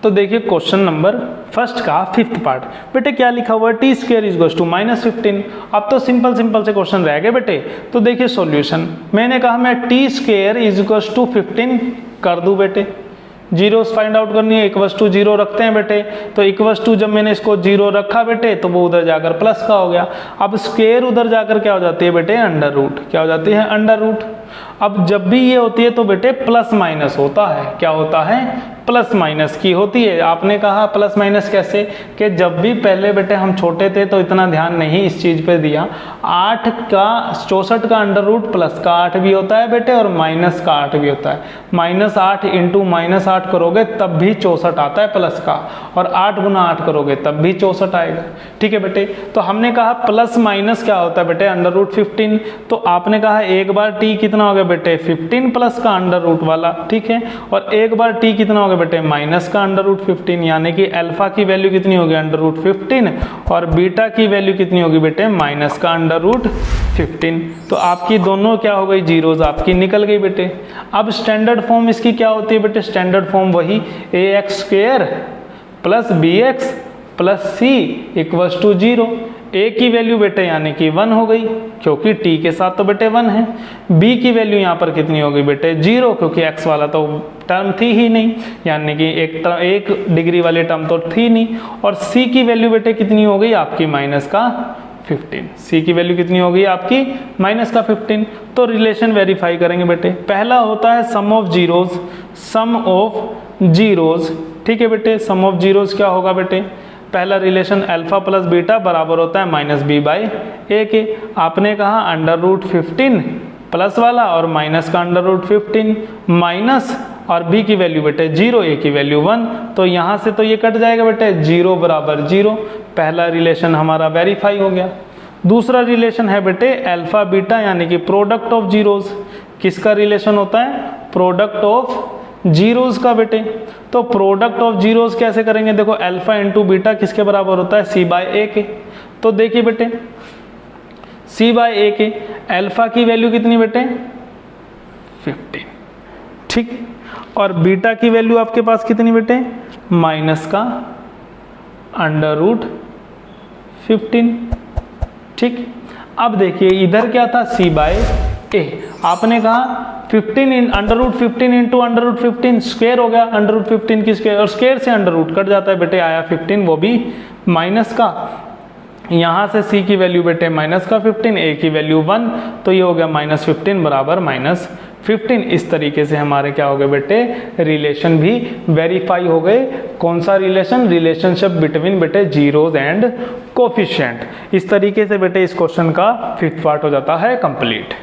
तो देखिए question number first का फिफ्थ पार्ट। बेटे क्या लिखा हुआ है, T square is equal to -15। अब तो सिंपल से क्वेश्चन रह गए बेटे। तो देखिए सॉल्यूशन, मैंने कहा मैं T square is equal to 15 कर दूं बेटे, जीरोस फाइंड आउट करनी है, इक्वल्स टू 0 रखते हैं बेटे। तो इक्वल्स टू जब मैंने इसको 0 रखा बेटे तो वो उधर जाकर प्लस का हो गया। अब स्क्वायर उधर जाकर क्या हो जाती है बेटे, अंडर रूट। क्या हो जाती है, अंडर रूट। अब जब भी ये होती है तो बेटे प्लस माइनस होता है। क्या होता है, प्लस माइनस की होती है। आपने कहा प्लस माइनस कैसे, कि जब भी पहले बेटे हम छोटे थे तो इतना ध्यान नहीं इस चीज पे दिया। 8 का 64 का अंडर रूट प्लस का 8 भी होता है बेटे और माइनस का 8 भी होता है। -8 इंटू -8 करोगे तब भी 64 आता है प्लस का, और 8 गुना 8 करोगे तब भी 64 आएगा। ठीक है बेटे। तो हमने कहा प्लस माइनस क्या होता है बेटे, अंडर रूट 15। तो आपने कहा एक बार टी कितना हो गया बेटे, 15 प्लस का अंडर रूट वाला। ठीक है। और एक बार टी कितना हो गया बेटे, माइनस का अंडर रूट 15, यानी कि अल्फा की वैल्यू कितनी होगी, अंडर रूट 15, और बीटा की वैल्यू कितनी होगी बेटे, माइनस का अंडर रूट 15। तो आपकी दोनों क्या हो गई, जीरोज आपकी निकल गई बेटे। अब स्टैंडर्ड फॉर्म इसकी क्या होती है बेटे, स्टैंडर्ड फॉर्म वही ax² plus bx plus c equals to 0। a की वैल्यू बेटे यानी कि 1 हो गई, क्योंकि t के साथ तो बेटे 1 है। b की वैल्यू यहाँ पर कितनी हो गई बेटे, 0, क्योंकि x वाला तो टर्म थी ही नहीं, यानी कि एक डिग्री वाली टर्म तो थी नहीं। और c की वैल्यू बेटे कितनी हो गई आपकी, माइनस का 15। c की वैल्यू कितनी होगी आपकी, माइनस का 15। तो रिलेशन वेरीफाई करेंगे बेटे। पहला होता है sum of zeros, sum of zeros. ठीक है बेटे। सम ऑफ जीरोज क्या होगा बेटे, पहला रिलेशन अल्फा प्लस बीटा बराबर होता है -b/a के। आपने कहा अंडर रूट 15 प्लस वाला और माइनस का अंडर रूट 15 माइनस, और b की वैल्यू बेटे 0, a की वैल्यू 1। तो यहाँ से तो ये कट जाएगा बेटे, 0 बराबर 0। पहला रिलेशन हमारा वेरीफाई हो गया। दूसरा रिलेशन है बेटे अल्फा बीटा, यानी कि प्रोडक्ट ऑफ जीरोज। किसका रिलेशन होता है, प्रोडक्ट ऑफ जीरोज का बेटे। तो प्रोडक्ट ऑफ जीरोज कैसे करेंगे, देखो अल्फा इंटू बीटा किसके बराबर होता है, c/a के। तो देखिए बेटे c/a के, अल्फा की वैल्यू कितनी बेटे, 15। ठीक। और बीटा की वैल्यू आपके पास कितनी बेटे, माइनस का अंडर रूट 15। ठीक। अब देखिए इधर क्या था, c/a। आपने कहा 15 under root 15 into under root 15 square हो गया, अंडर रूट 15 की स्क्वायर, और स्क्वायर से अंडर रूट कट जाता है बेटे, आया 15, वो भी माइनस का। यहाँ से c की वैल्यू बेटे माइनस का 15, a की वैल्यू 1, तो ये हो गया -15 बराबर -15। इस तरीके से हमारे क्या हो गए बेटे, रिलेशन भी वेरीफाई हो गए। कौन सा रिलेशन, रिलेशनशिप बिटवीन बेटे जीरोज एंड कोफिशिएंट। इस तरीके से बेटे इस क्वेश्चन का 5th पार्ट हो जाता है कंप्लीट।